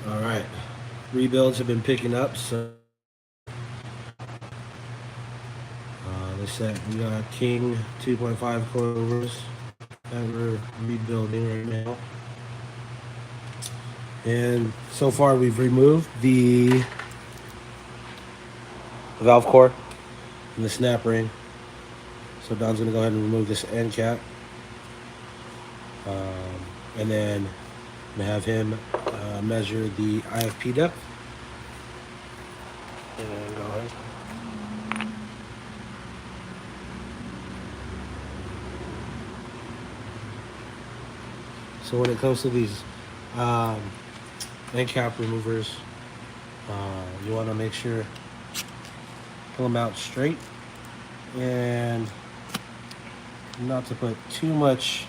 All right, rebuilds have been picking up, so they said we got King 2.5 coilovers that we're rebuilding right now. And so far we've removed the valve core and the snap ring. So Don's gonna go ahead and remove this end cap. And then I'm gonna have him measure the IFP depth. And go ahead. So when it comes to these um, end cap removers, you want to make sure pull them out straight and not to put too much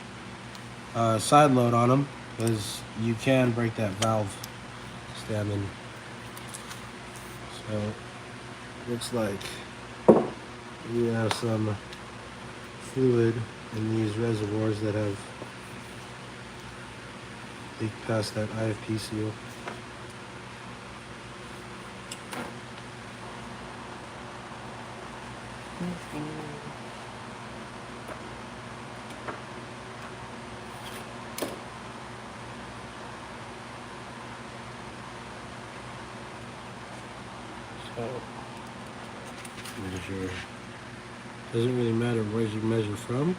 side load on them because you can break that valve stem. So looks like we have some fluid in these reservoirs that have leaked past that IFP seal. So measure. Doesn't really matter where you measure from,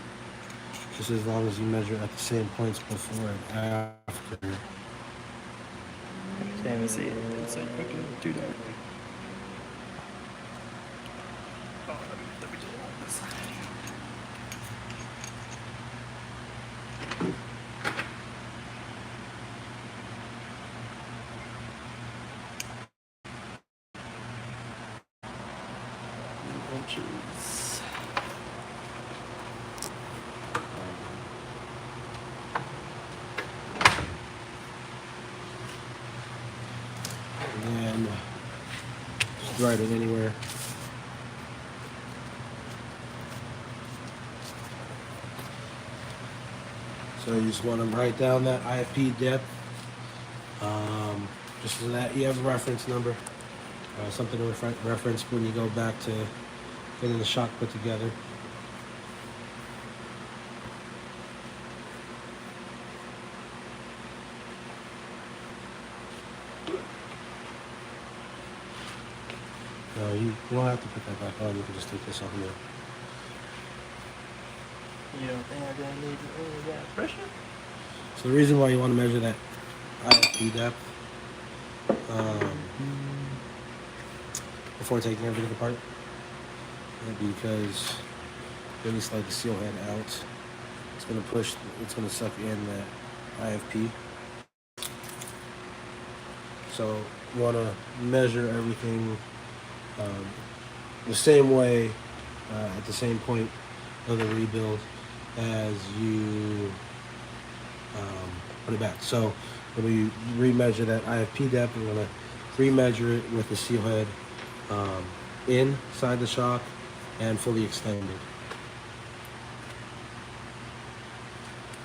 just as long as you measure at the same points before and after. Can't even see it. It's like fucking too dark. Oh, let me do this. Inches. And just write it anywhere. So you just want to write down that IFP depth, just so that you have a reference number, something to reference when you go back to getting the shock put together. No, you don't have to put that back on. You can just take this off now. You don't think I'm gonna need that pressure? So the reason why you want to measure that IFP depth before taking everything apart, because when you slide the seal head out, it's going to push, it's going to suck in that IFP. So you want to measure everything the same way at the same point of the rebuild as you put it back. So when we remeasure that IFP depth, we're going to remeasure it with the seal head inside the shock and fully extended.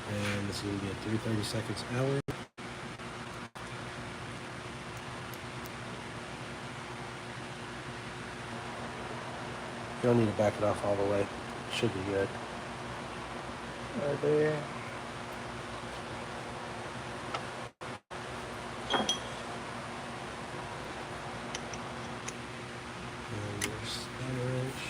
And this is going to be at 330 seconds hour. You don't need to back it off all the way. Should be good. Right there. And your spanner wrench.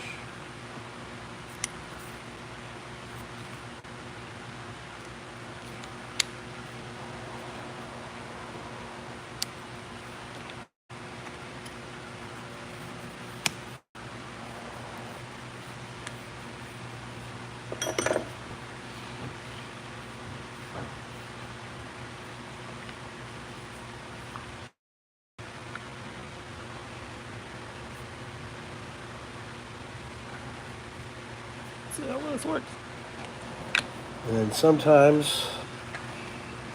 See how well this works. And then sometimes,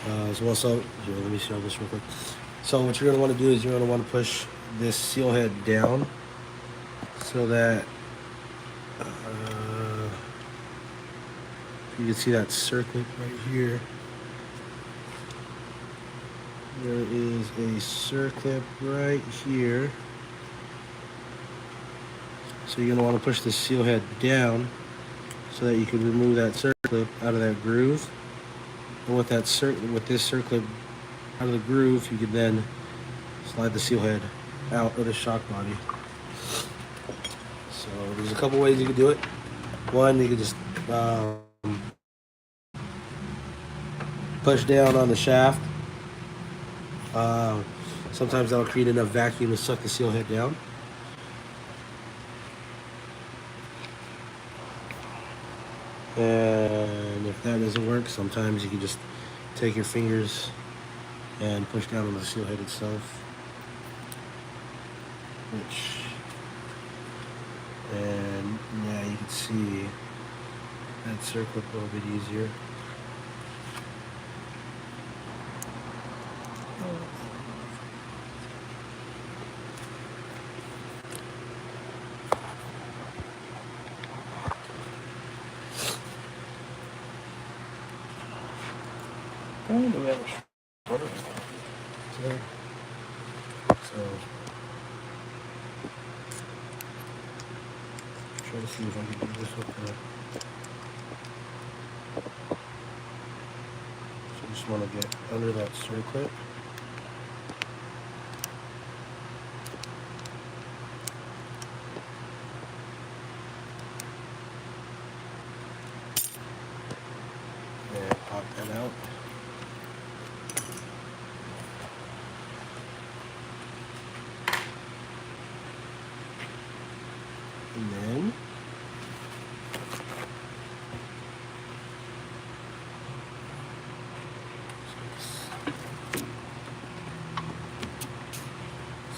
as well, so here, let me show this real quick. So what you're going to want to do is you're going to want to push this seal head down so that you can see that circlet right here. there is a circlip right here. So you're gonna want to push the seal head down so that you can remove that circlip out of that groove. And with this circlip out of the groove, you can then slide the seal head out of the shock body. So there's a couple ways you can do it. One, you can just push down on the shaft. Sometimes that'll create enough vacuum to suck the seal head down. And if that doesn't work, sometimes you can just take your fingers and push down on the seal head itself. And yeah, you can see that circlip a little bit easier. Do we have a shorter one? So try to see if I can do this with the. So just want to get under that circlip. And pop that out. And then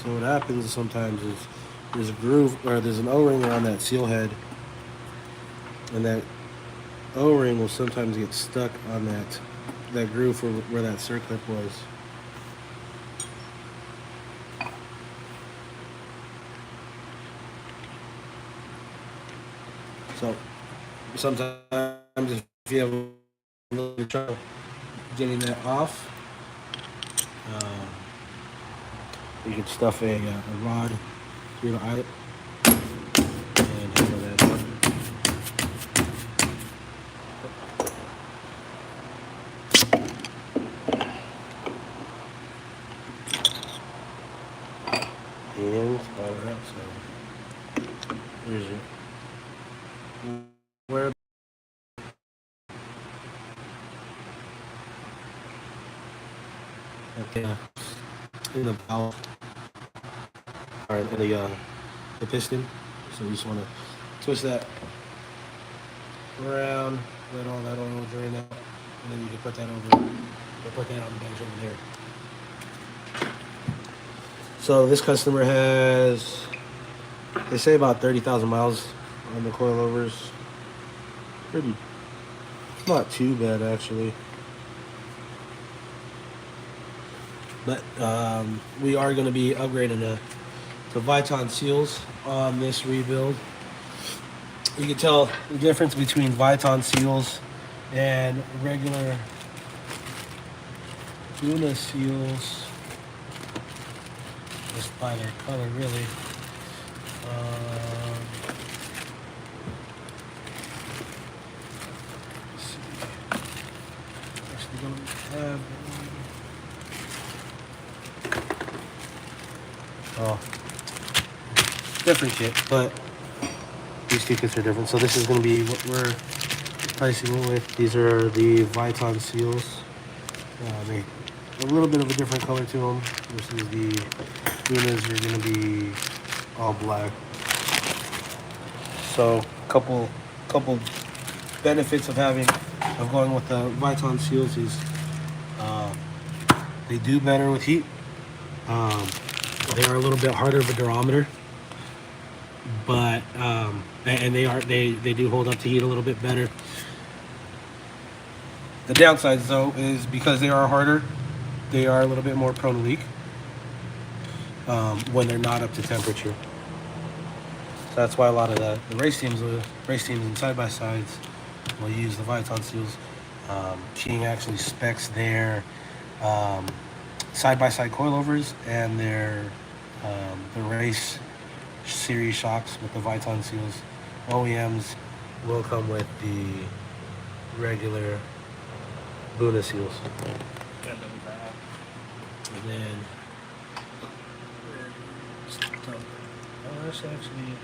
so what happens sometimes is there's a groove or there's an O-ring around that seal head, and that O-ring will sometimes get stuck on that groove where that circlip was. So sometimes if you have a little trouble getting that off, you can stuff a rod through the eyelet and hammer that up. And slide it out. So here's your where okay in the valve or in the piston. So you just want to twist that around, let all that oil drain out, and then you can put that over, or put that on the bench over there. So this customer has, they say about 30,000 miles on the coilovers. Pretty, it's not too bad actually. But we are going to be upgrading to Viton seals on this rebuild. You can tell the difference between Viton seals and regular tuna seals just by their color, really. Let's see. Actually, don't have. Oh, different kit, but these two kits are different. So this is going to be what we're pricing it with. These are the Viton seals. They a little bit of a different color to them versus the Lunas are going to be all black. So couple benefits of going with the Viton seals is they do better with heat. They are a little bit harder of a durometer, but and they do hold up to heat a little bit better. The downsides though is because they are harder, they are a little bit more prone to leak when they're not up to temperature. So that's why a lot of the race teams and side by sides will use the Viton seals. King actually specs their side-by-side coilovers, and their the race series shocks with the Viton seals. OEMs will come with the regular Buna seals. Got double back. And then, oh, that's actually.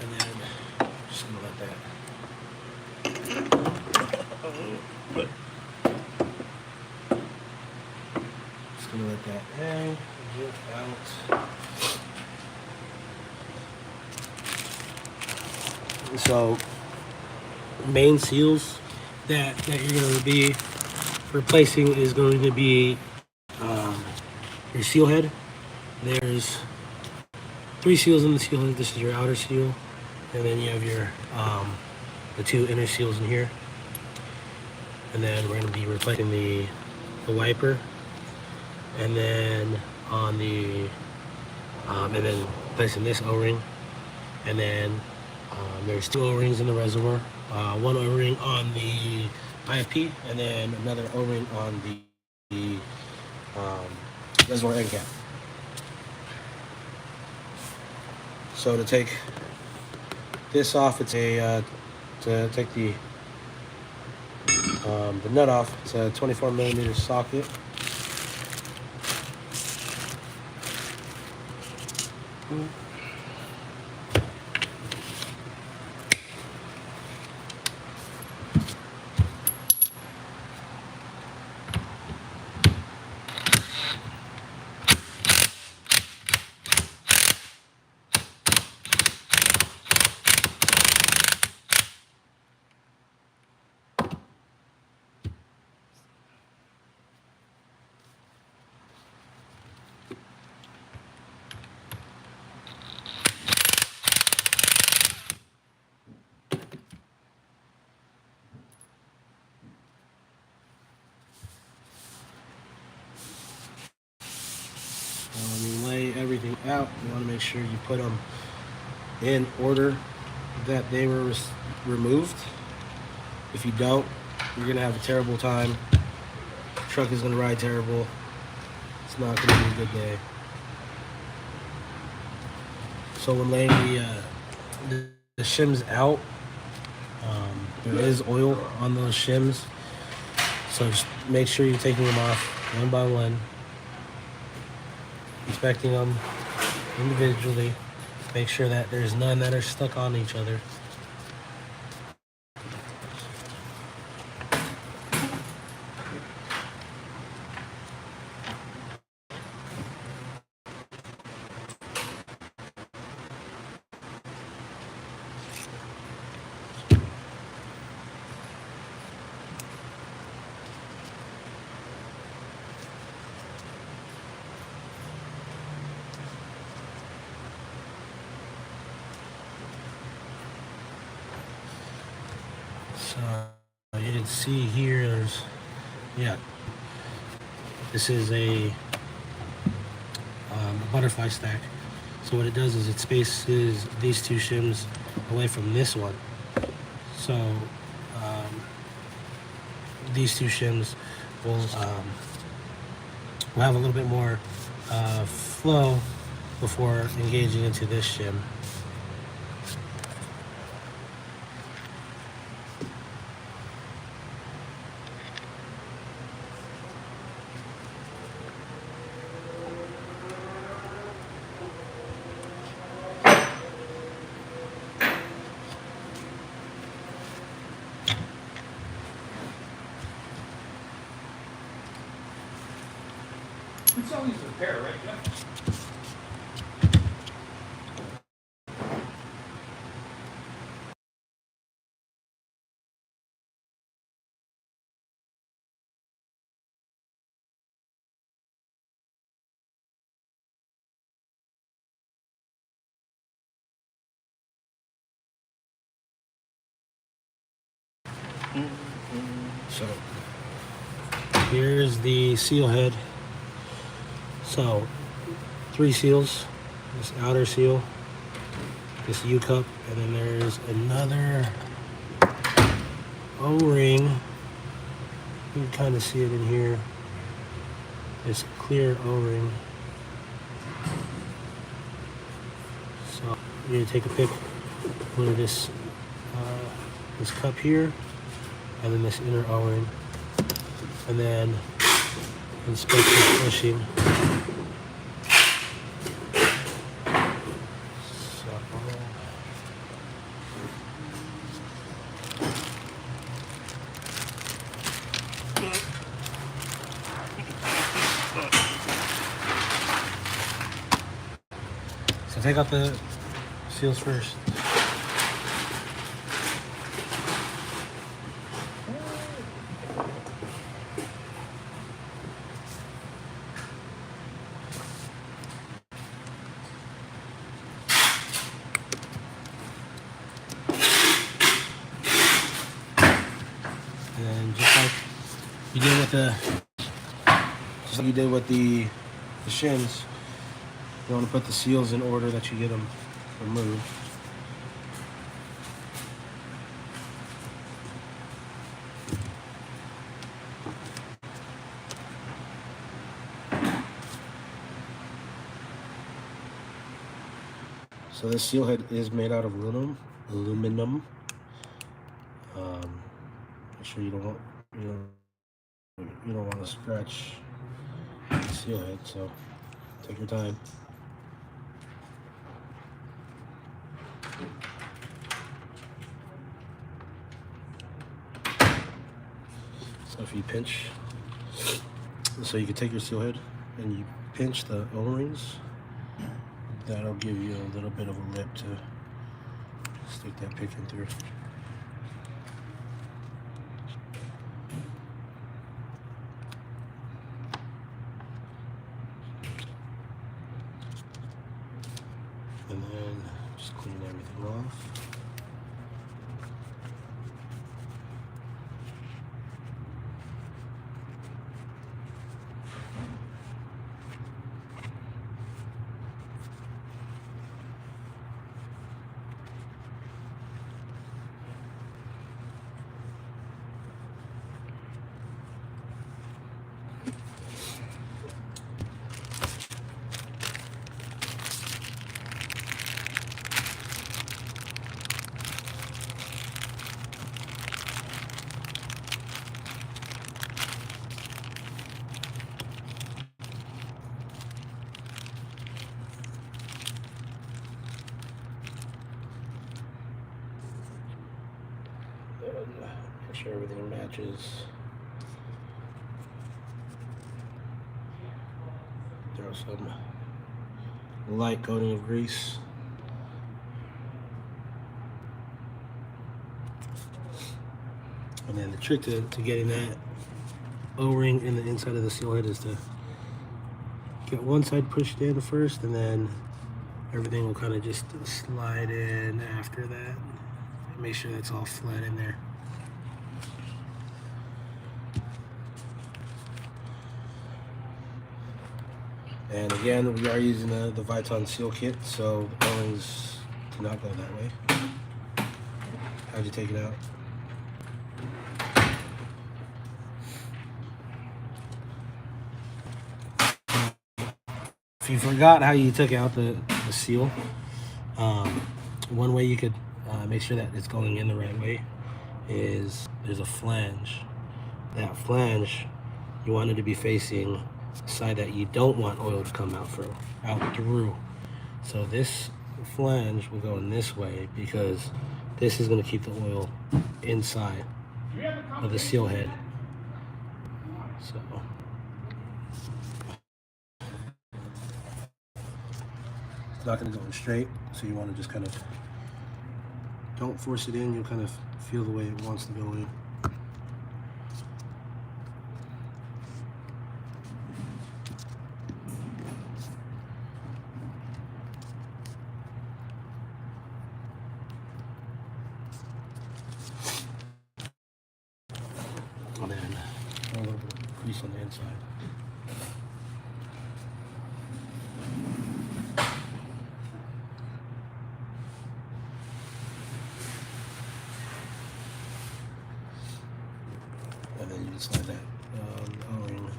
And then, just gonna let that. Just gonna let that hang, drip out. So, main seals that you're going to be replacing is going to be your seal head. There's 3 seals in the seal head. This is your outer seal, and then you have your the 2 inner seals in here. And then we're going to be replacing the wiper, and then on the and then placing this O-ring, and then there's 2 O-rings in the reservoir, 1 O-ring on the IFP, and then another O-ring on the reservoir end cap. So to take this off, it's a to take the nut off. It's a 24mm socket. When you lay everything out, you want to make sure you put them in order that they were removed. If you don't, you're going to have a terrible time. The truck is going to ride terrible. It's not going to be a good day. So when laying the shims out, there is oil on those shims. So just make sure you're taking them off one by one, inspecting them individually. Make sure that there's none that are stuck on each other. So you can see here, there's, yeah, this is a butterfly stack. So what it does is it spaces these 2 shims away from this one. So these 2 shims will have a little bit more flow before engaging into this shim. You sell these as a pair, right? Yeah. So here's the seal head. So 3 seals, this outer seal, this U-cup, and then there's another O-ring. You can kind of see it in here. This clear O-ring. So you're gonna take a pick of this cup here, and then this inner O-ring, and then inspect the bushing. So take out the seals first. And just like you did with the shims, you want to put the seals in order that you get them removed. So this seal head is made out of aluminum. Make sure you don't want to scratch the seal head, so take your time. So if you pinch, so you can take your seal head and you pinch the O-rings, that'll give you a little bit of a lip to stick that pick in through. And then just clean everything off. Make sure everything matches. Throw some light coating of grease. And then the trick to getting that O-ring in the inside of the seal head is to get one side pushed in first, and then everything will kind of just slide in after that. Make sure that's all flat in there. And again, we are using the Viton seal kit, so the O-rings do not go that way. How'd you take it out? If you forgot how you took out the seal, one way you could make sure that it's going in the right way is there's a flange. That flange, you want it to be facing the side that you don't want oil to come out through. So this flange will go in this way because this is going to keep the oil inside of the seal head. So it's not going to go in straight, so you want to just kind of don't force it in. You'll kind of feel the way it wants to go in. And then a little bit of grease on the inside. can slide that O-ring.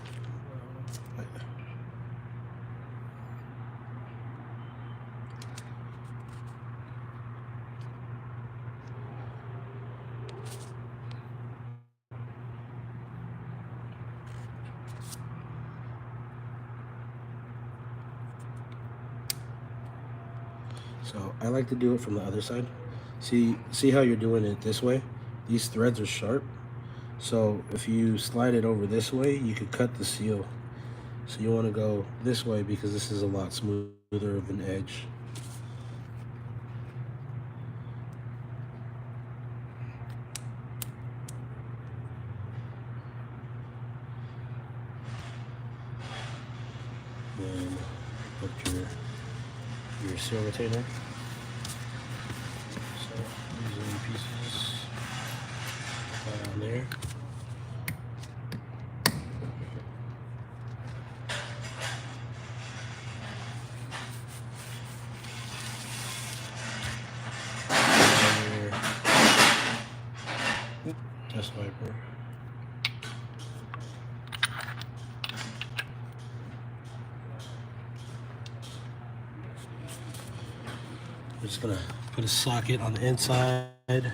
So I like to do it from the other side. See how you're doing it this way? These threads are sharp. So if you slide it over this way, you could cut the seal. So you want to go this way because this is a lot smoother of an edge. Then put your seal retainer. So these are the pieces on there. Test wiper. I'm just gonna put a socket on the inside and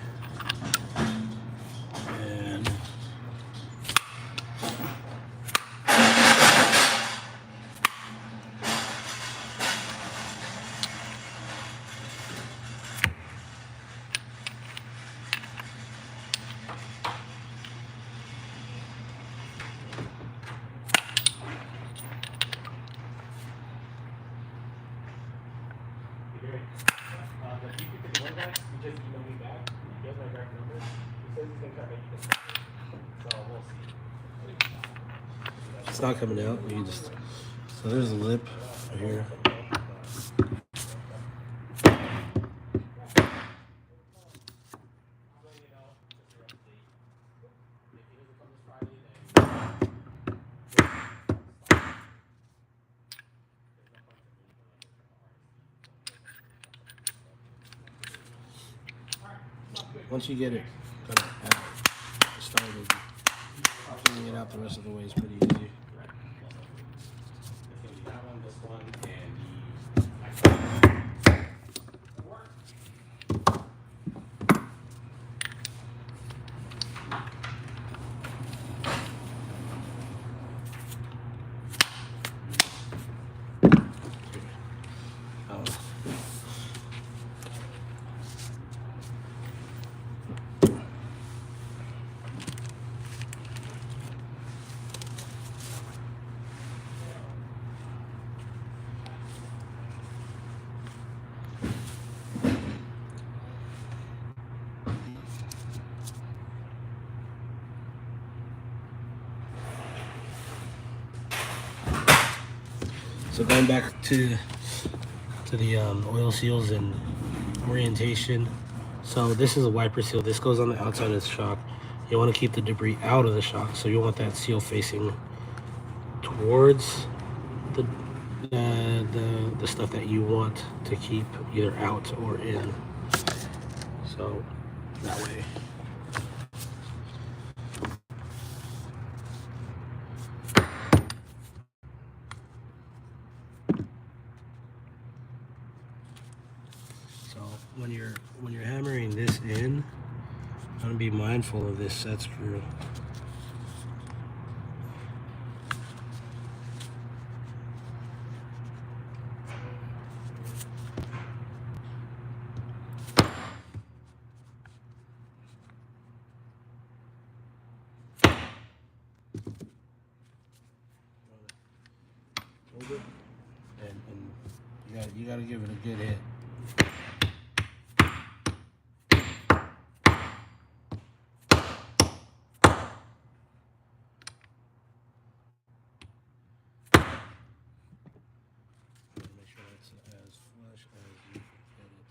it's not coming out. You just so there's a lip right here. Once you get it kind of started, cleaning it out the rest of the way is pretty easy. So going back to the oil seals and orientation. So this is a wiper seal. This goes on the outside of the shock. You want to keep the debris out of the shock, so you want that seal facing towards the stuff that you want to keep either out or in. So that way. When you're hammering this in, I'm gonna be mindful of this set screw. Hold it, and you gotta give it a good hit. As flush as you can get it.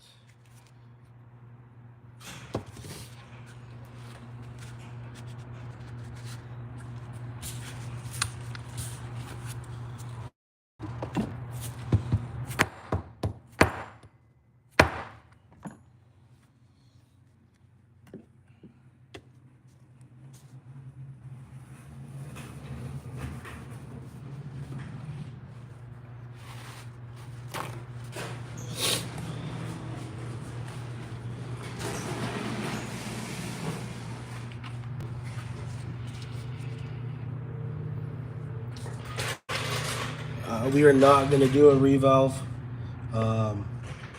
we are not going to do a revalve.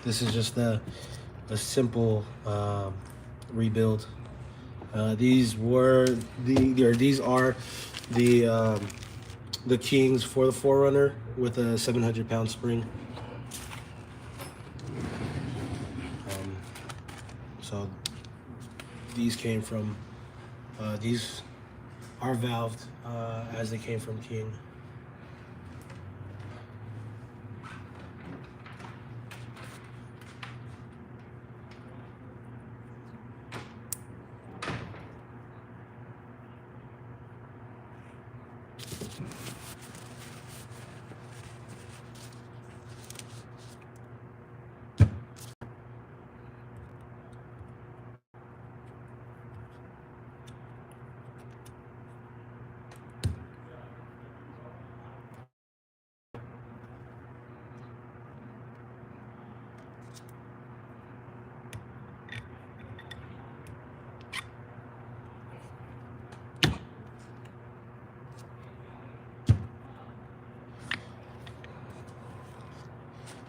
This is just a simple rebuild. These are the Kings for the 4Runner with a 700-pound spring. So these came from these are valved as they came from King.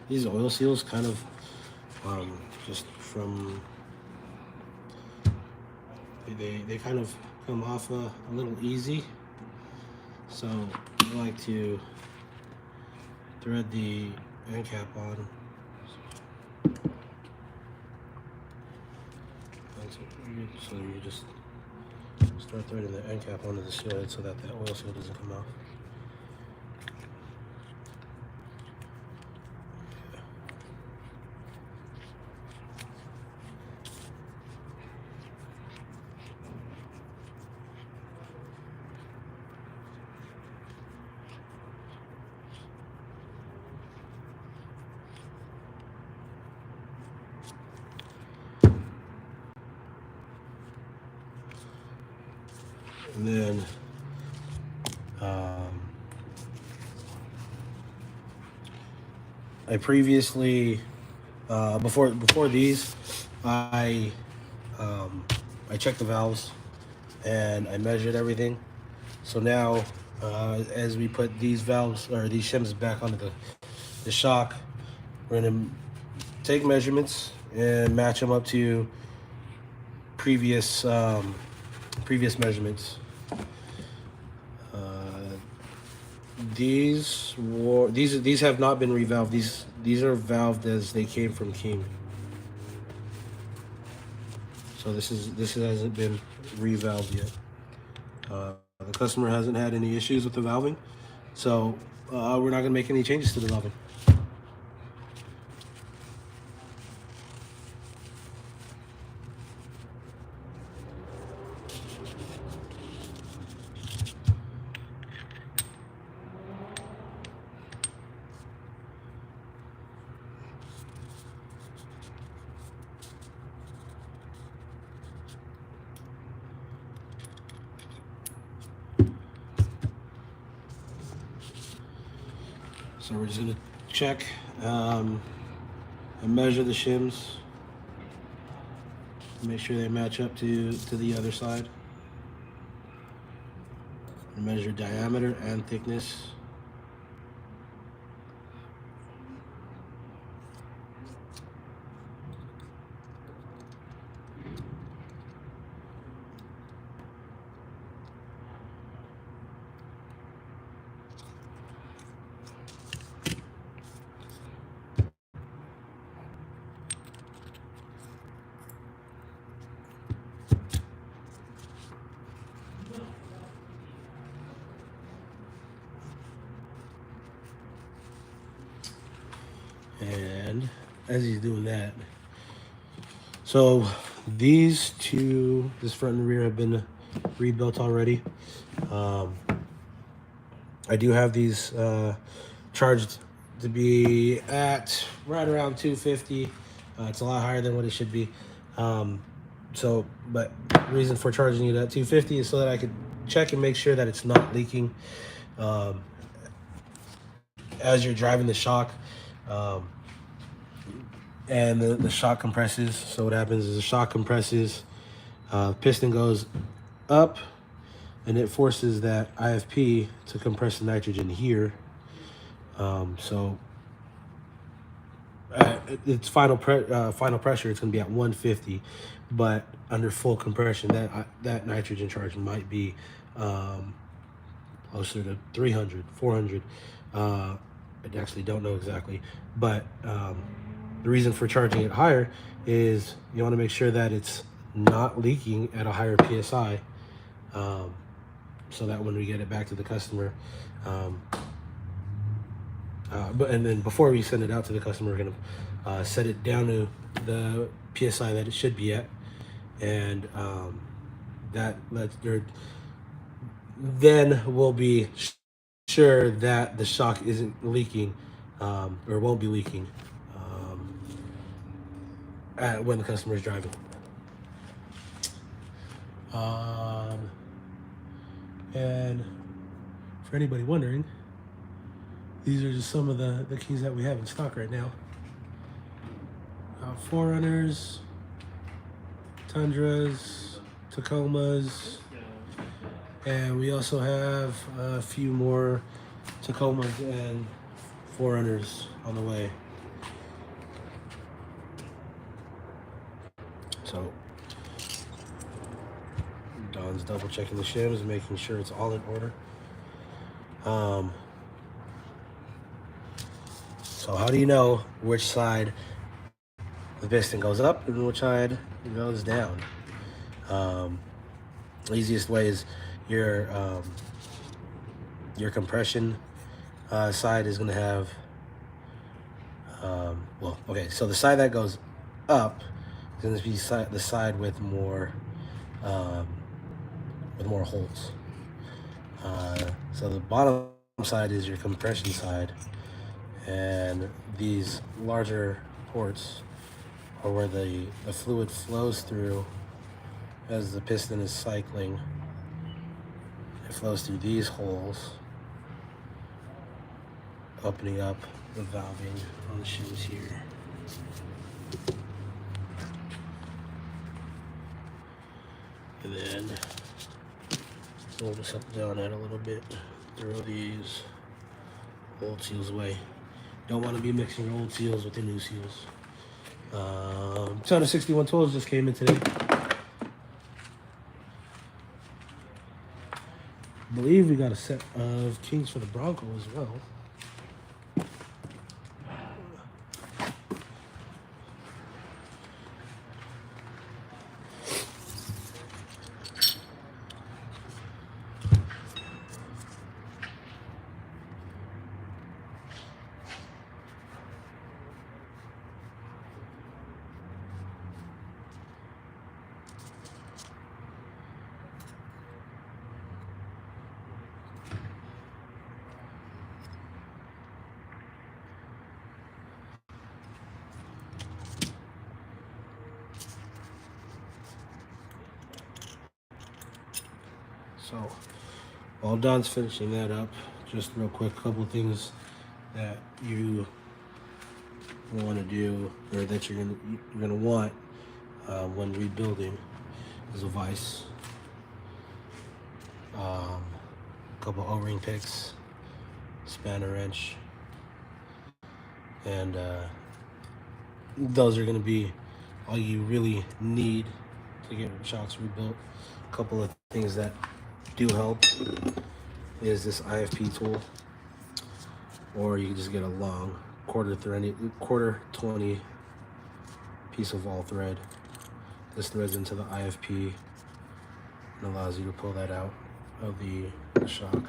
These oil seals kind of just from they kind of come off a little easy, so I like to thread the end cap on. So you just start threading the end cap onto the seal head so that the oil seal doesn't come off. And then I previously before these I checked the valves and I measured everything. So now as we put these valves or these shims back onto the shock, we're gonna take measurements and match them up to previous measurements. These have not been revalved. These are valved as they came from King. So this hasn't been revalved yet. The customer hasn't had any issues with the valving, so we're not gonna make any changes to the valving. So we're just gonna check and measure the shims, make sure they match up to the other side. And measure diameter and thickness. And as he's doing that, so these two, this front and rear, have been rebuilt already. I do have these charged to be at right around 250. It's a lot higher than what it should be. But reason for charging it at 250 is so that I could check and make sure that it's not leaking as you're driving the shock. And the shock compresses. So what happens is the shock compresses, piston goes up, and it forces that IFP to compress the nitrogen here. So its final pressure, it's going to be at 150, but under full compression, that nitrogen charge might be closer to 300, 400. I actually don't know exactly, but the reason for charging it higher is you want to make sure that it's not leaking at a higher psi, so that when we get it back to the customer, and then before we send it out to the customer, we're going to set it down to the psi that it should be at, and that lets there. Then we'll be sure that the shock isn't leaking, or won't be leaking when the customer is driving. And for anybody wondering, these are just some of the keys that we have in stock right now. 4Runners, Tundras, Tacomas, and we also have a few more Tacomas and 4Runners on the way. So Don's double checking the shims and making sure it's all in order. So how do you know which side the piston goes up and which side goes down? The easiest way is your compression side is going to have so the side that goes up is going to be the side with more holes. So the bottom side is your compression side, and these larger ports are where the fluid flows through as the piston is cycling. It flows through these holes, opening up the valving on the shims here. And then we'll just up down that a little bit. Throw these old seals away. Don't want to be mixing your old seals with the new seals. 261 tools just came in today. I believe we got a set of kings for the Bronco as well. So while Don's finishing that up, just real quick, couple things that you want to do, or that you're gonna want when rebuilding, is a vise, a couple O-ring picks, spanner wrench, and those are gonna be all you really need to get shocks rebuilt. A couple of things that do help is this IFP tool, or you can just get a long quarter 20 piece of all thread. This threads into the IFP and allows you to pull that out of the shock.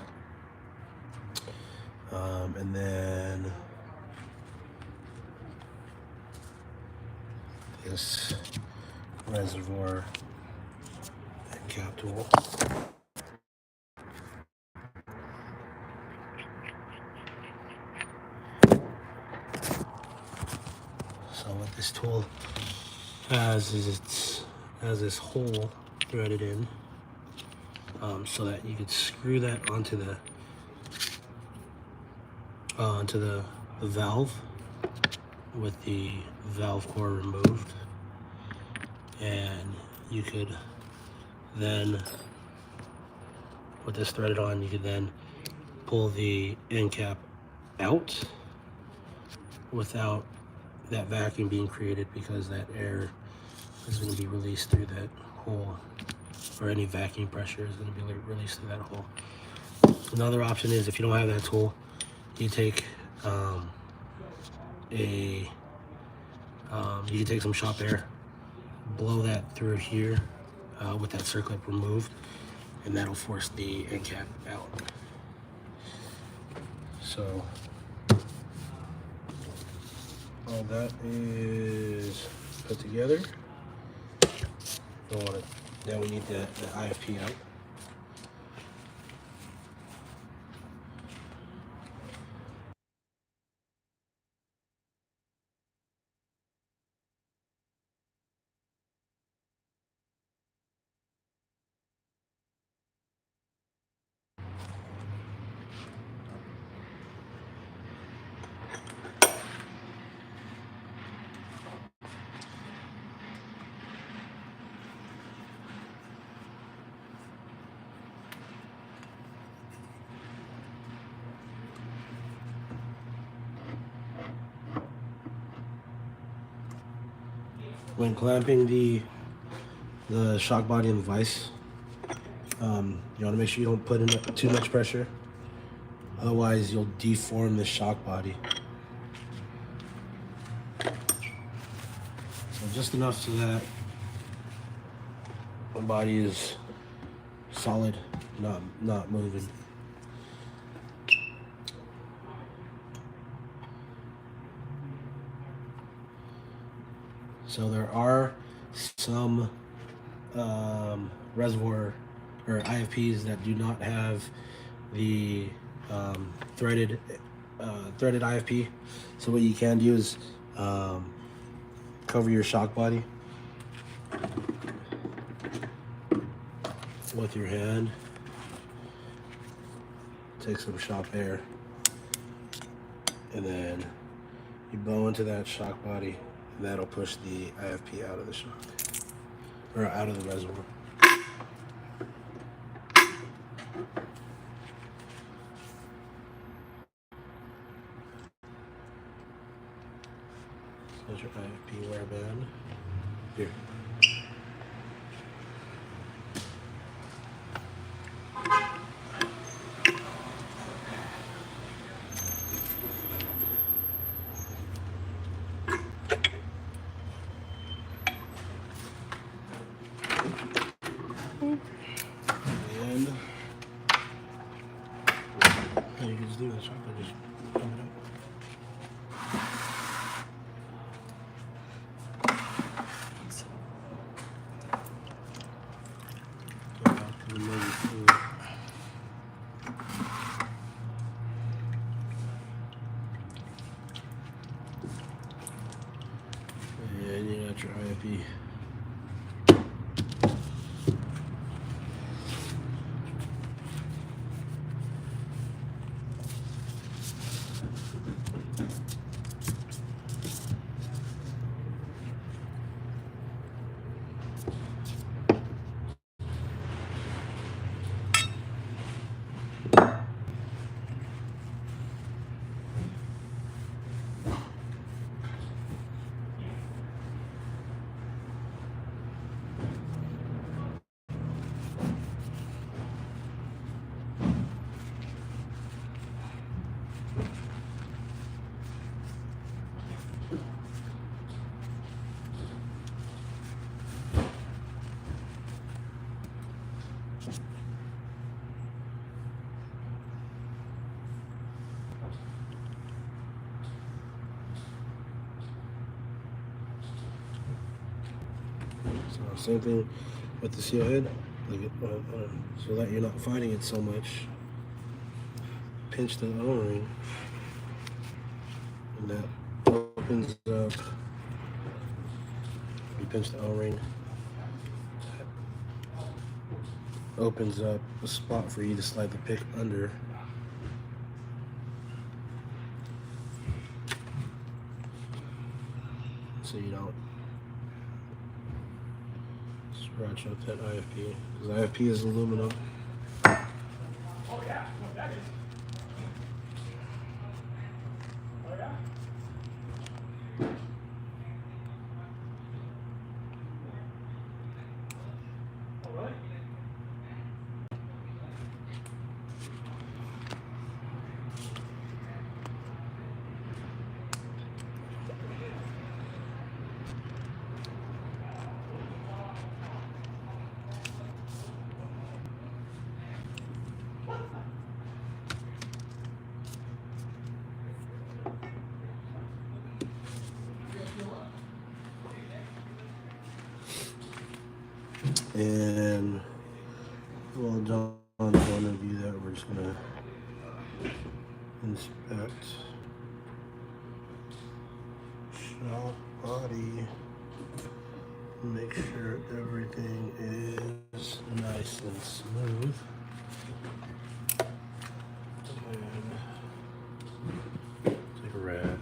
And then this reservoir and cap tool. So what this tool has is it has this hole threaded in, so that you could screw that onto the valve with the valve core removed, and you could then, with this threaded on, you could then pull the end cap out without that vacuum being created, because that air is going to be released through that hole, or any vacuum pressure is going to be released through that hole. Another option is, if you don't have that tool, you take you can take some shop air, blow that through here with that circlip removed, and that'll force the end cap out. So all that is put together. Now we need the IFP out. When clamping the shock body and the vise, you want to make sure you don't put in too much pressure. Otherwise, you'll deform the shock body. So just enough so that the body is solid, not moving. So there are some reservoir or IFPs that do not have the threaded IFP. So what you can do is cover your shock body with your hand. Take some shop air, and then you blow into that shock body. That'll push the IFP out of the shock, or out of the reservoir. There's your IFP wear band. Here. And you can just do that shot, just pump it up. And you got your IFP. So same thing with the seal head, so that you're not fighting it so much. Pinch the O-ring, and that opens up. You pinch the O-ring, opens up a spot for you to slide the pick under. So you don't scratch up that IFP, because IFP is aluminum. Oh yeah, that is. And well, John's one of you that we're just gonna inspect. Shop body. Make sure everything is nice and smooth. And take a rad.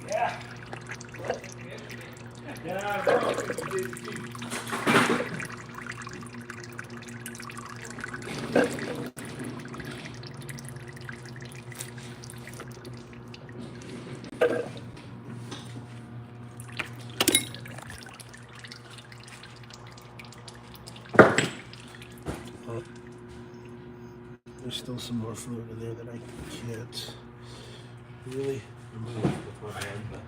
Yeah. Yeah, bro. Oh, there's still some more fluid in there that I can't really remove with my hand, but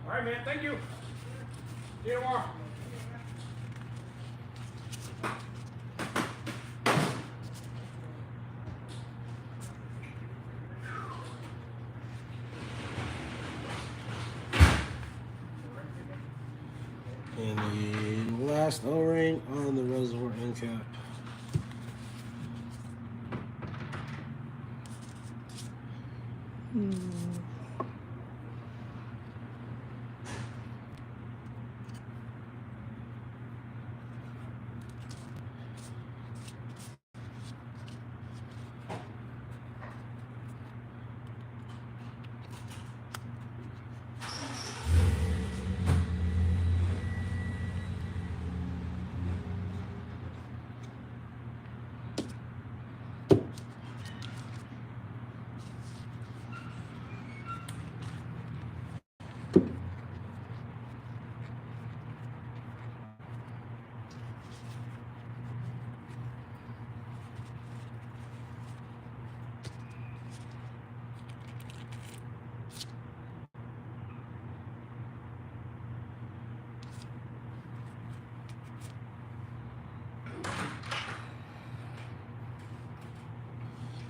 All right, man. Thank you. See you tomorrow. and the last O-ring on the reservoir end cap.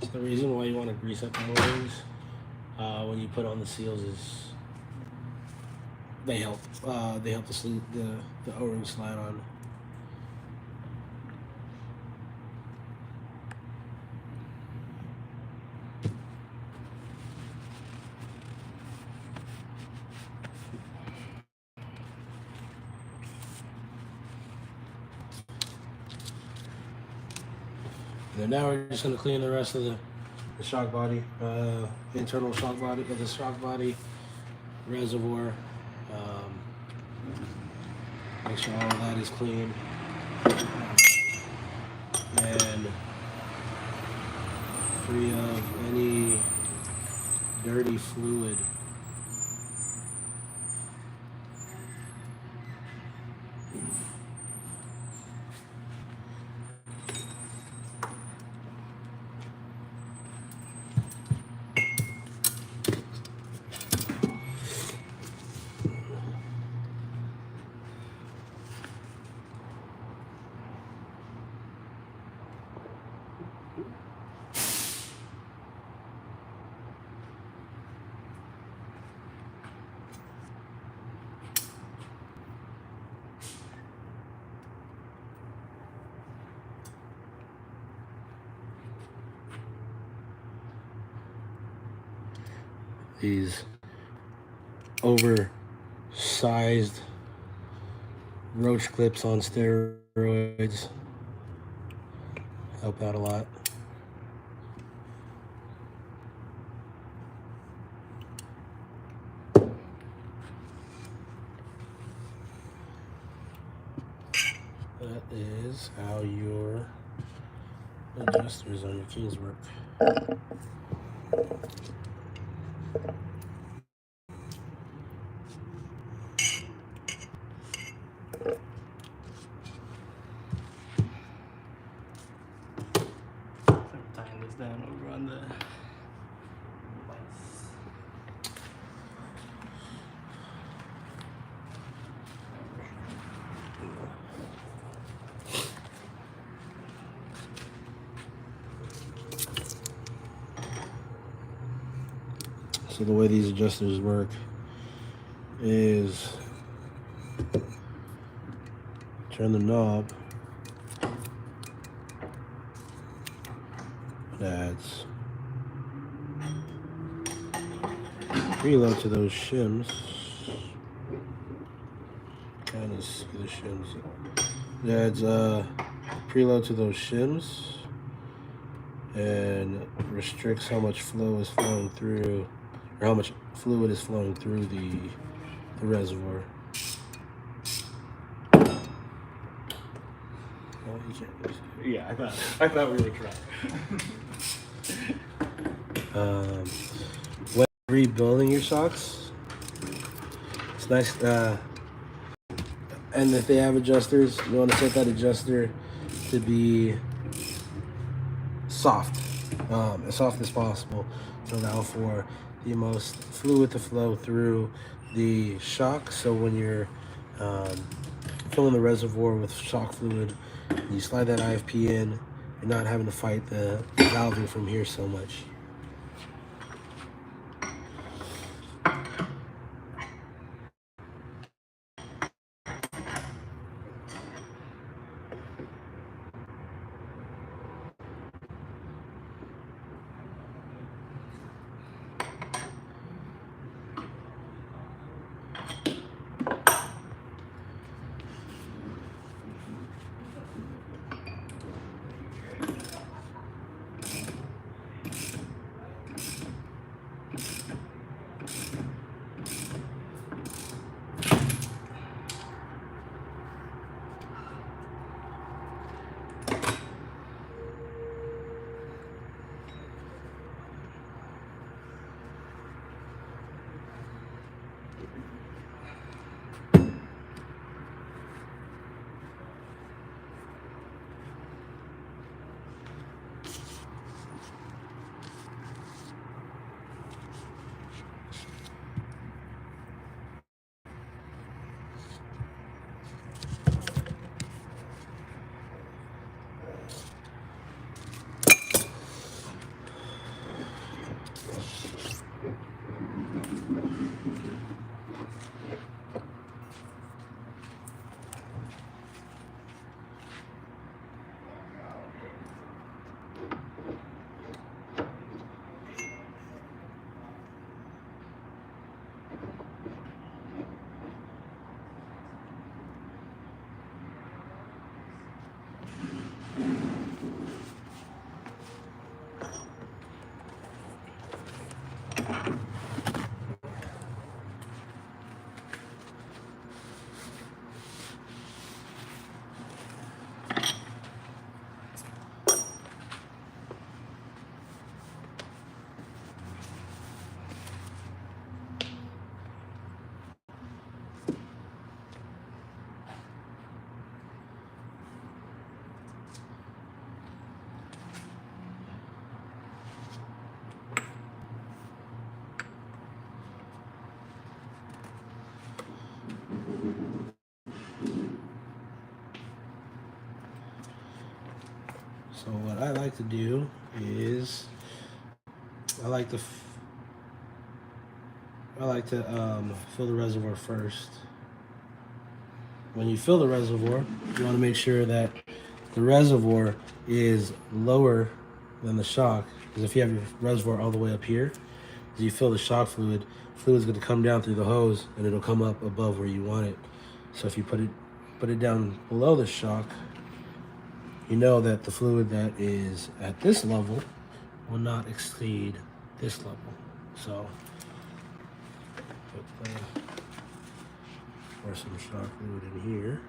So the reason why you want to grease up the O-rings when you put on the seals is they help the O-ring slide on. And then now we're just going to clean the rest of the shock body, internal shock body, but the shock body reservoir. Make sure all of that is clean. And free of any dirty fluid. These oversized roach clips on steroids help out a lot. That is how your adjusters on your keys work. Tying this down over on the lights. So the way these adjusters work is turn the knob. That's preload to those shims. Kind of see the shims. That's preload to those shims and restricts how much flow is flowing through, or how much fluid is flowing through the reservoir. Oh, you can't really see it. Yeah, I thought we were trying. When rebuilding your shocks, it's nice. And if they have adjusters, you want to set that adjuster to be soft, as soft as possible, to allow for the most fluid to flow through the shock. So when you're filling the reservoir with shock fluid, you slide that IFP in, you're not having to fight the valving from here so much. So what I like to do is I like to fill the reservoir first. When you fill the reservoir, you want to make sure that the reservoir is lower than the shock. Because if you have your reservoir all the way up here, as you fill the shock fluid, fluid's going to come down through the hose and it'll come up above where you want it. So if you put it down below the shock, you know that the fluid that is at this level will not exceed this level. So pour some shock fluid in here.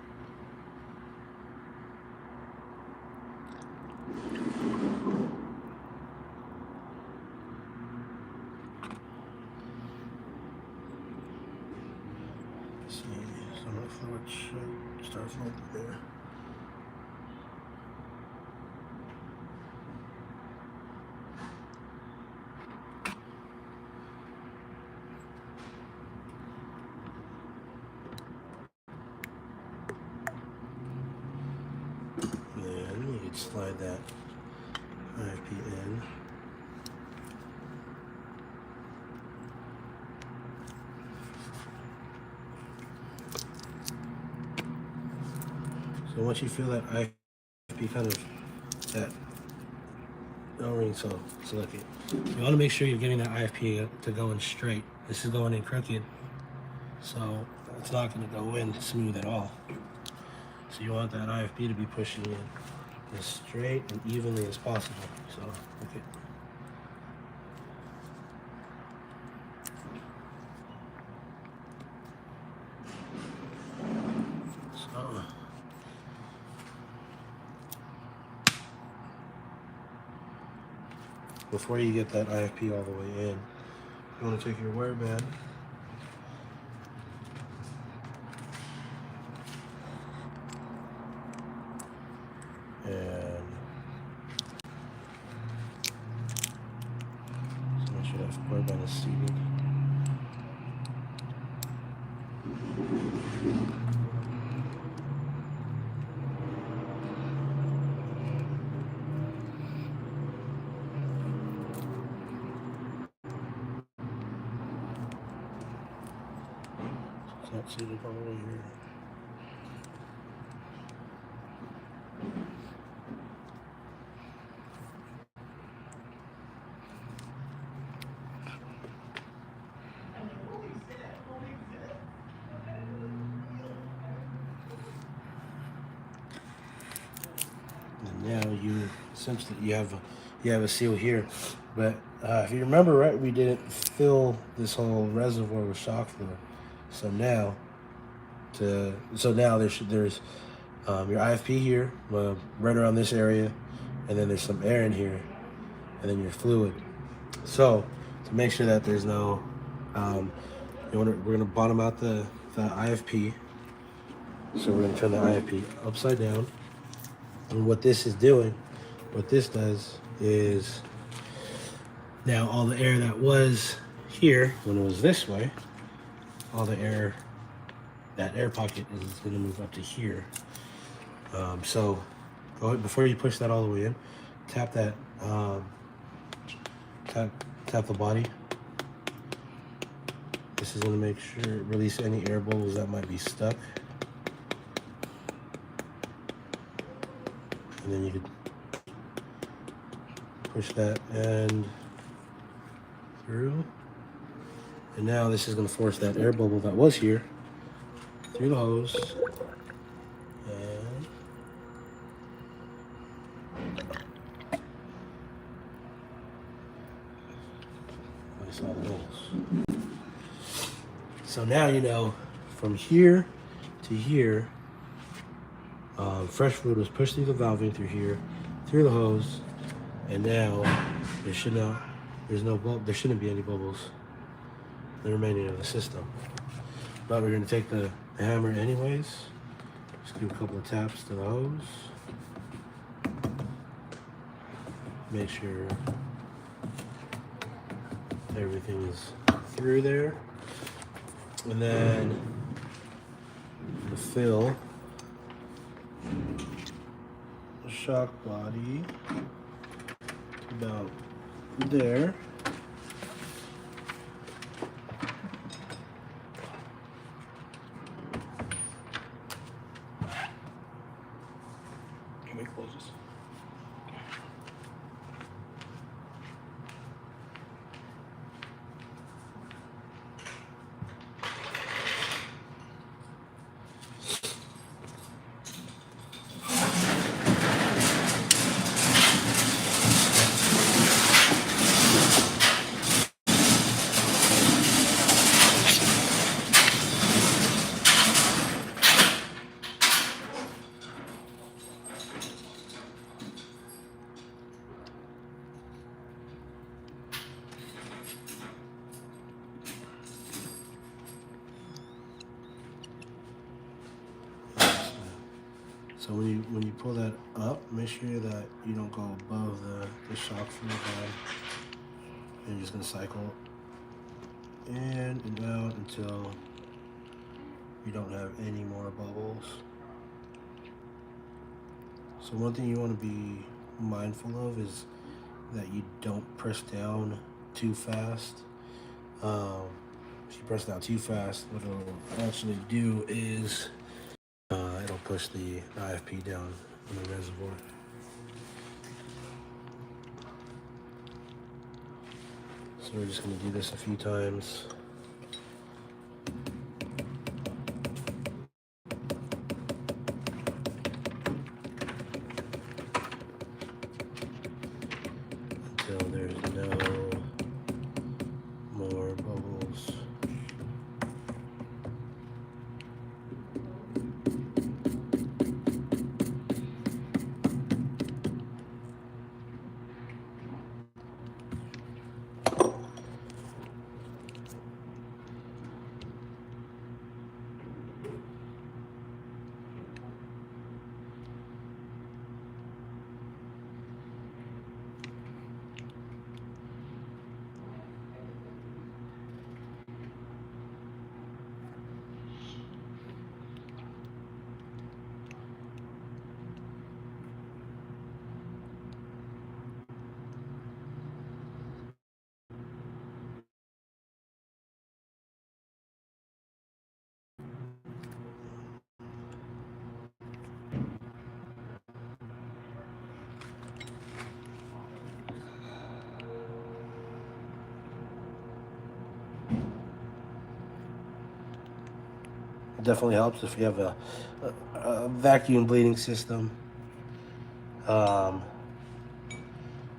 See, some of the fluid should start flowing through there. Then you can slide that IFP in. So once you feel that IFP kind of that O-ring, so look it. You want to make sure you're getting that IFP to go in straight. This is going in crooked, so it's not going to go in smooth at all. So you want that IFP to be pushing in as straight and evenly as possible. So look it. So before you get that IFP all the way in, you want to take your wear band and so make sure that wear band is seated. It's not seated all the way here. And now you essentially you have a seal here, but if you remember right, we didn't fill this whole reservoir with shock fluid. So now there's your IFP here, right around this area, and then there's some air in here, and then your fluid. So to make sure that there's no, we're gonna bottom out the IFP. So we're gonna turn the IFP upside down. And what this does is now all the air that was here when it was this way, all the air, that air pocket is going to move up to here. So go ahead, before you push that all the way in, tap that, tap the body. This is going to make sure release any air bubbles that might be stuck. And then you could push that end through. And now this is going to force that air bubble that was here through the hose. And place all the holes. So now you know from here to here, fresh fluid was pushed through the valving through here, through the hose, and now there shouldn't be any bubbles in the remaining of the system. But we're going to take the hammer anyways. Just do a couple of taps to the hose. Make sure everything is through there. And then the fill the shock body about there. Can we close this? So when you pull that up, make sure that you don't go above the shock fluid line. And you're just gonna cycle in and out until you don't have any more bubbles. So one thing you want to be mindful of is that you don't press down too fast. If you press down too fast, what it'll actually do is it'll push the IFP down in the reservoir. So we're just going to do this a few times. Until there's no more bubbles. It definitely helps if you have a vacuum bleeding system. But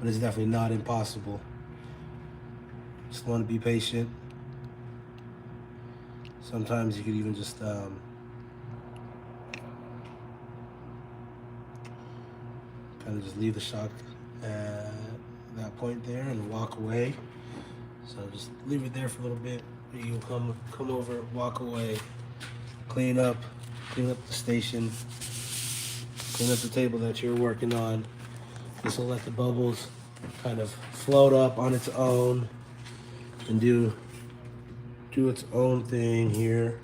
it's definitely not impossible. Just want to be patient. Sometimes you could even just kind of just leave the shock at that point there and walk away. So just leave it there for a little bit. You'll come over, walk away, clean up the station, clean up the table that you're working on. This will let the bubbles kind of float up on its own and do its own thing here.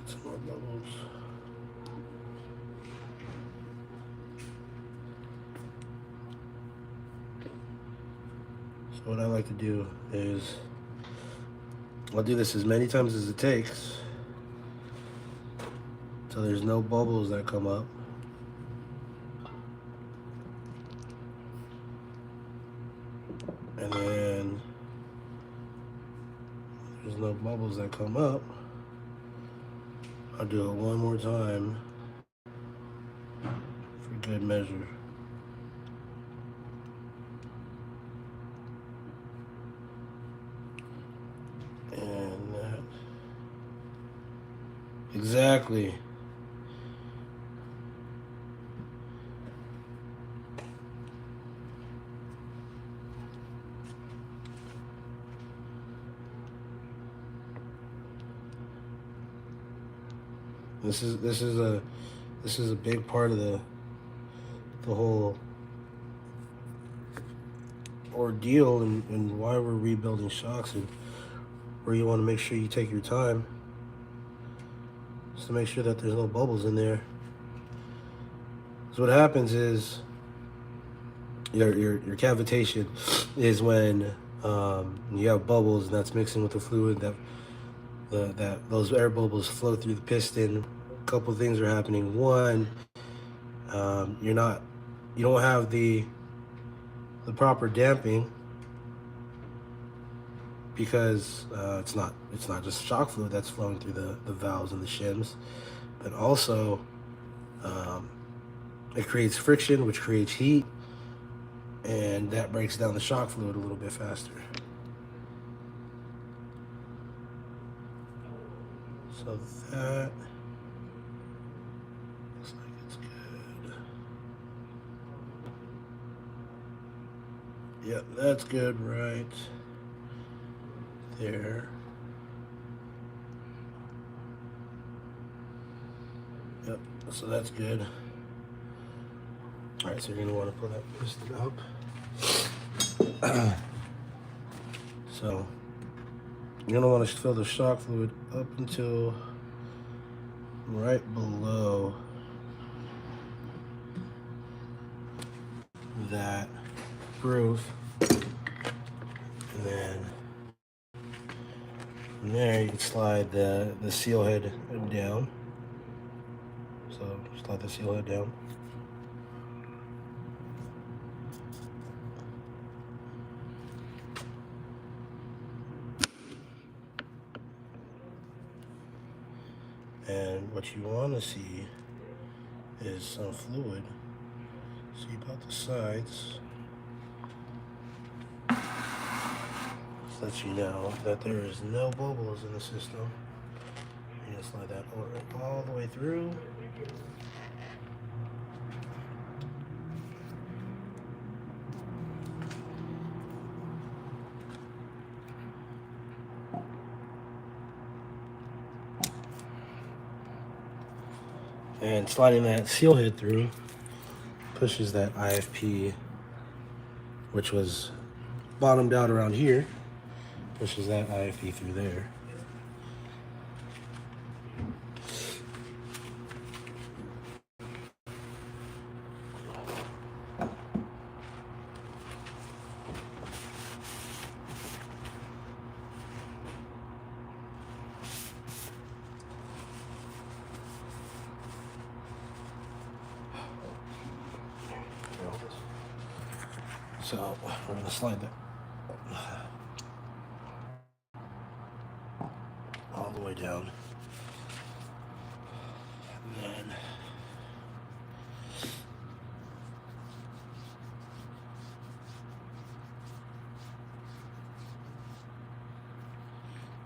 Some more bubbles. So what I like to do is I'll do this as many times as it takes so there's no bubbles that come up. And then there's no bubbles that come up. I'll do it one more time for good measure. And that. Exactly. This is a big part of the whole ordeal and why we're rebuilding shocks, and where you want to make sure you take your time just to make sure that there's no bubbles in there. So what happens is your cavitation is when you have bubbles, and that's mixing with the fluid that those air bubbles flow through the piston. A couple of things are happening. One, you don't have the proper damping, because it's not just shock fluid that's flowing through the valves and the shims, but also it creates friction, which creates heat, and that breaks down the shock fluid a little bit faster. So that looks like it's good. Yep, that's good right there. Yep, so that's good. All right, so you're gonna want to pull that piston up. So you're gonna want to fill the shock fluid up until right below that groove, and then from there you can slide the seal head down. So slide the seal head down. And what you want to see is some fluid seep out the sides. Just let you know that there is no bubbles in the system. You can slide that all the way through. And sliding that seal head through pushes that IFP, which was bottomed out around here, pushes that IFP through there. So we're going to slide that all the way down. And then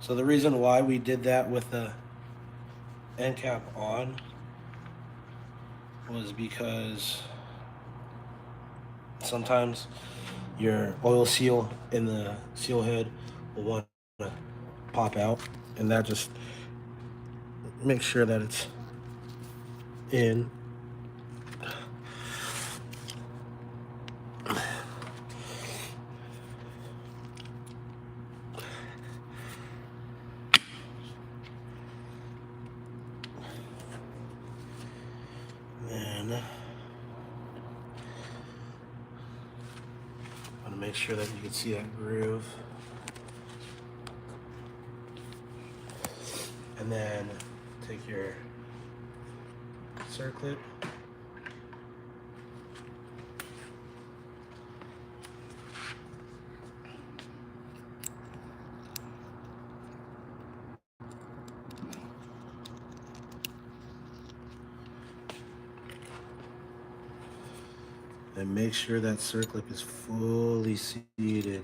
so the reason why we did that with the end cap on was because sometimes your oil seal in the seal head will want to pop out, and that just makes sure that it's in. And I want to make sure that you can see that groove. And then take your circlip, and make sure that circlip is fully seated.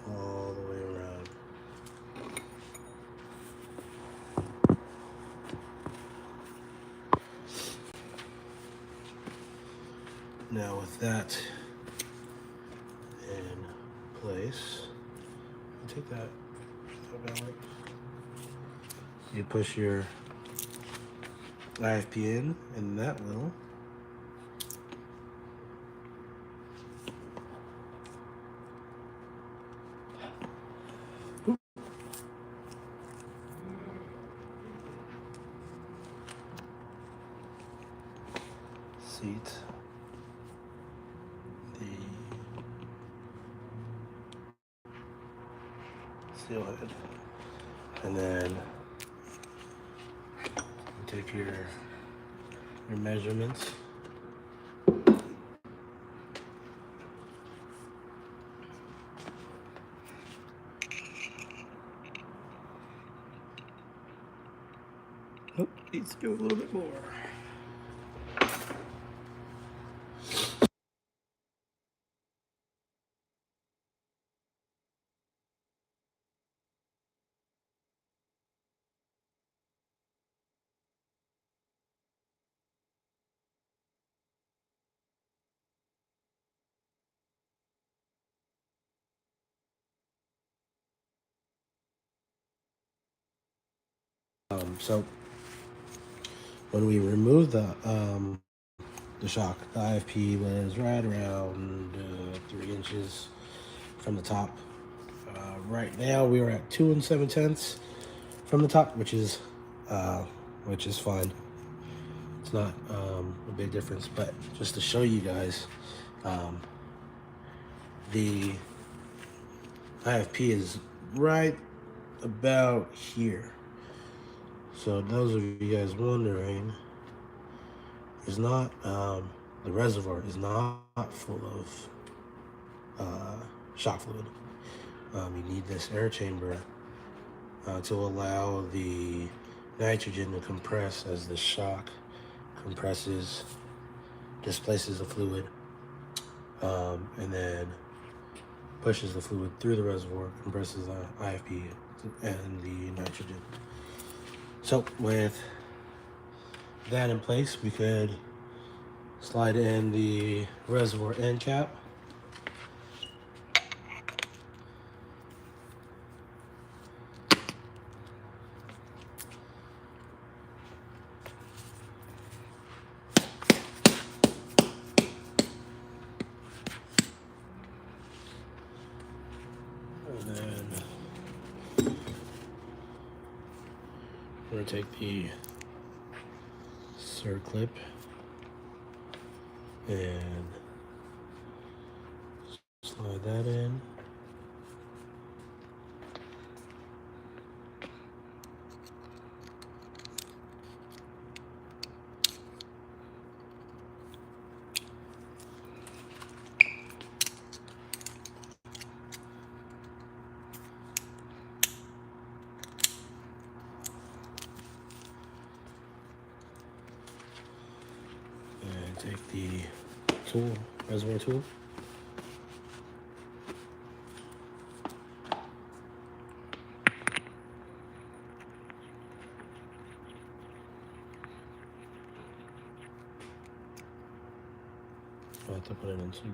All the way around. Now with that in place, take that out. You push your IFP in, and that will seat the seal head, and then take your measurements. Nope, needs to do a little bit more. So when we removed the shock, the IFP was right around 3 inches from the top. Right now we are at 2 7/10 from the top, which is fine. It's not a big difference, but just to show you guys, the IFP is right about here. So those of you guys wondering, is not the reservoir is not full of shock fluid. You need this air chamber to allow the nitrogen to compress as the shock compresses, displaces the fluid, and then pushes the fluid through the reservoir, compresses the IFP and the nitrogen. So with that in place, we could slide in the reservoir end cap. And then we're going to take the circlip and slide that in. And take the tool, reservoir tool. I'll have to put it in super.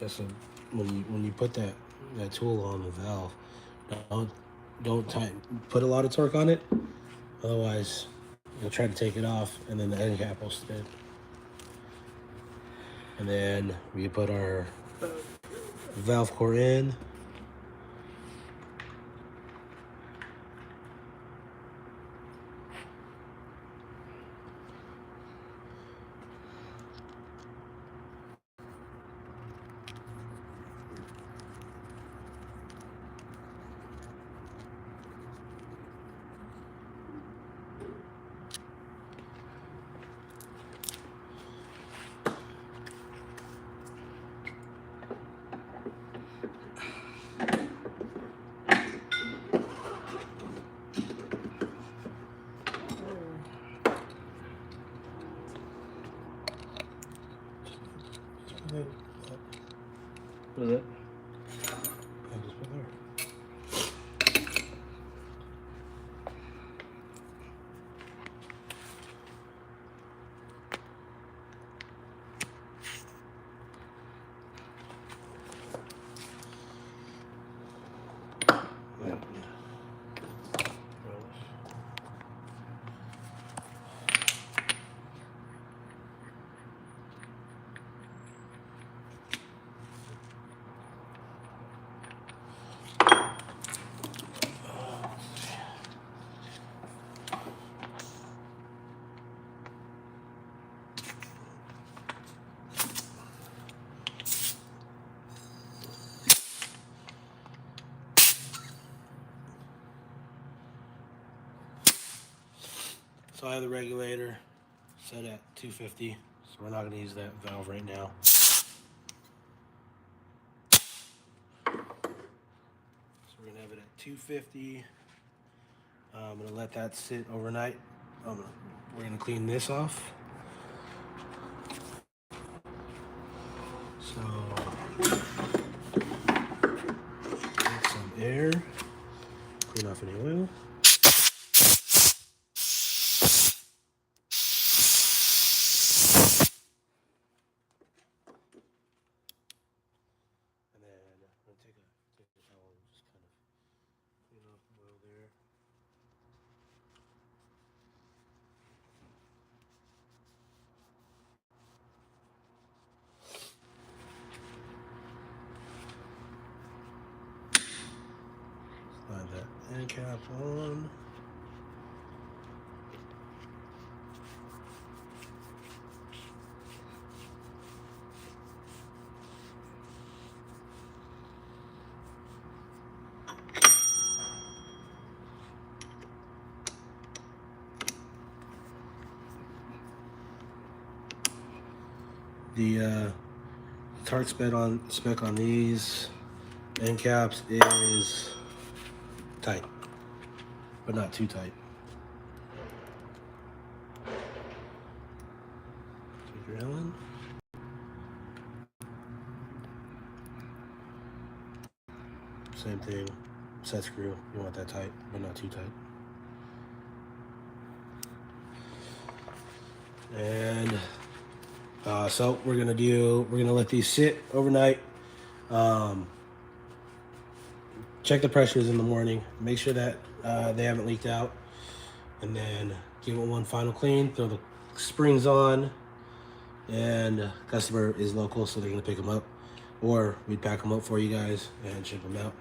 Yeah, so when you put that tool on the valve, don't put a lot of torque on it. Otherwise, you'll try to take it off, and then the end cap will spin. And then we put our valve core in. What is it? I just put there. So I have the regulator set at 250, so we're not going to use that valve right now. So we're going to have it at 250. I'm going to let that sit overnight. We're going to clean this off. So get some air, clean off any oil. And then I'm going to take a towel and just kind of End cap on. The torque spec on these end caps is tight, but not too tight. Take your Allen. Same thing. Set screw. You want that tight, but not too tight. And so we're gonna let these sit overnight. Check the pressures in the morning. Make sure that they haven't leaked out, and then give it one final clean. Throw the springs on, and customer is local, so they're gonna pick them up, or we'd pack them up for you guys and ship them out.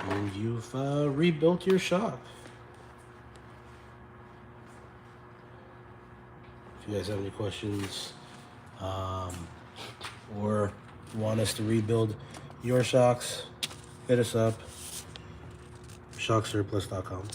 And you've rebuilt your shop. If you guys have any questions or want us to rebuild your shocks, hit us up, shocksurplus.com.